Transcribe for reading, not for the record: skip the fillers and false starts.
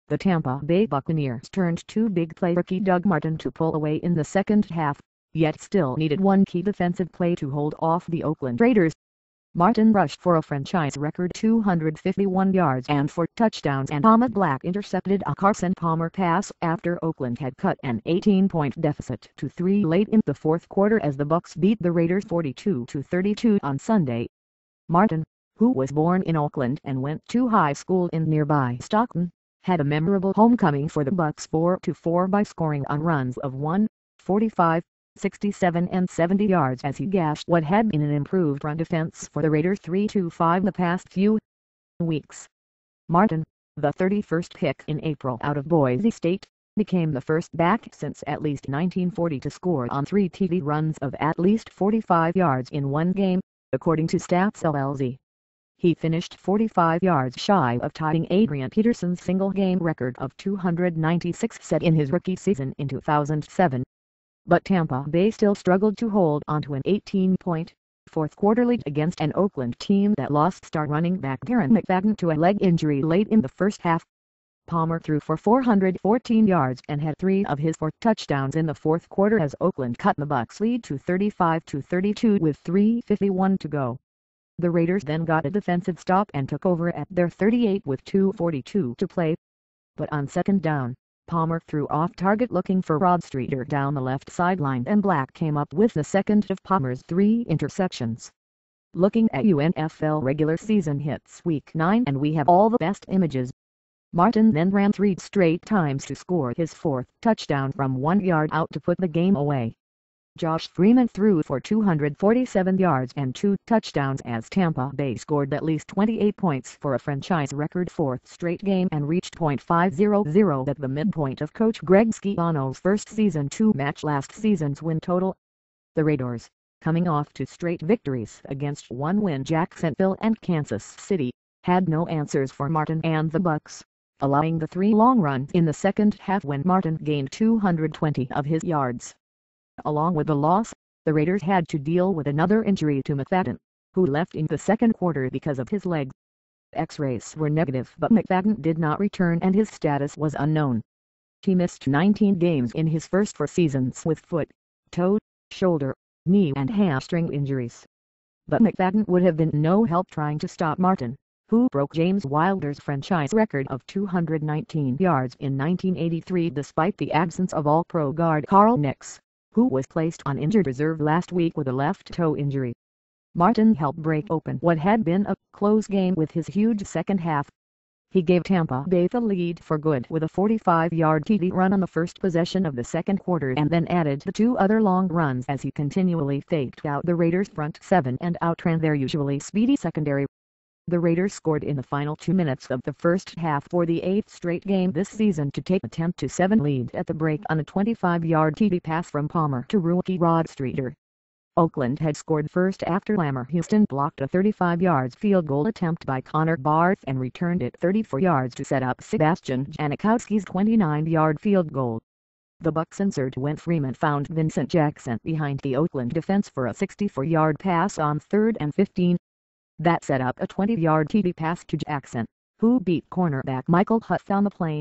the Tampa Bay Buccaneers turned to big play rookie Doug Martin to pull away in the second half, yet still needed one key defensive play to hold off the Oakland Raiders. Martin rushed for a franchise record 251 yards and 4 touchdowns, and Ahmad Black intercepted a Carson Palmer pass after Oakland had cut an 18-point deficit to 3 late in the fourth quarter as the Bucs beat the Raiders 42-32 on Sunday. Martin, who was born in Oakland and went to high school in nearby Stockton, had a memorable homecoming for the Bucs 4-4 by scoring on runs of 145, 67 and 70 yards as he gashed what had been an improved run defense for the Raiders 3-5 the past few weeks. Martin, the 31st pick in April out of Boise State, became the first back since at least 1940 to score on 3 TD runs of at least 45 yards in one game, according to Stats LLC. He finished 45 yards shy of tying Adrian Peterson's single-game record of 296 set in his rookie season in 2007. But Tampa Bay still struggled to hold onto an 18-point fourth-quarter lead against an Oakland team that lost star running back Darren McFadden to a leg injury late in the first half. Palmer threw for 414 yards and had 3 of his 4 touchdowns in the fourth quarter as Oakland cut the Bucs' lead to 35-32 with 3:51 to go. The Raiders then got a defensive stop and took over at their 38 with 2:42 to play. But on second down, Palmer threw off target looking for Rod Streater down the left sideline, and Black came up with the second of Palmer's 3 interceptions. Looking at UNFL regular season hits week 9, and we have all the best images. Martin then ran 3 straight times to score his 4th touchdown from 1 yard out to put the game away. Josh Freeman threw for 247 yards and 2 touchdowns as Tampa Bay scored at least 28 points for a franchise record 4th straight game and reached .500 at the midpoint of Coach Greg Schiano's first season to match last season's win total. The Raiders, coming off 2 straight victories against 1-win Jacksonville and Kansas City, had no answers for Martin and the Bucs, allowing the 3 long runs in the second half when Martin gained 220 of his yards. Along with the loss, the Raiders had to deal with another injury to McFadden, who left in the second quarter because of his leg. X-rays were negative, but McFadden did not return and his status was unknown. He missed 19 games in his first 4 seasons with foot, toe, shoulder, knee and hamstring injuries. But McFadden would have been no help trying to stop Martin, who broke James Wilder's franchise record of 219 yards in 1983 despite the absence of All-Pro guard Carl Nix, who was placed on injured reserve last week with a left toe injury. Martin helped break open what had been a close game with his huge second half. He gave Tampa Bay the lead for good with a 45-yard TD run on the first possession of the second quarter and then added the 2 other long runs as he continually faked out the Raiders' front 7 and outran their usually speedy secondary. The Raiders scored in the final 2 minutes of the first half for the 8th straight game this season to take a 10-7 lead at the break on a 25-yard TD pass from Palmer to rookie Rod Streater. Oakland had scored first after Lamar Houston blocked a 35-yard field goal attempt by Connor Barth and returned it 34 yards to set up Sebastian Janikowski's 29-yard field goal. The Bucs answered when Freeman found Vincent Jackson behind the Oakland defense for a 64-yard pass on 3rd and 15. That set up a 20-yard TD pass to Jackson, who beat cornerback Michael Huff on the play.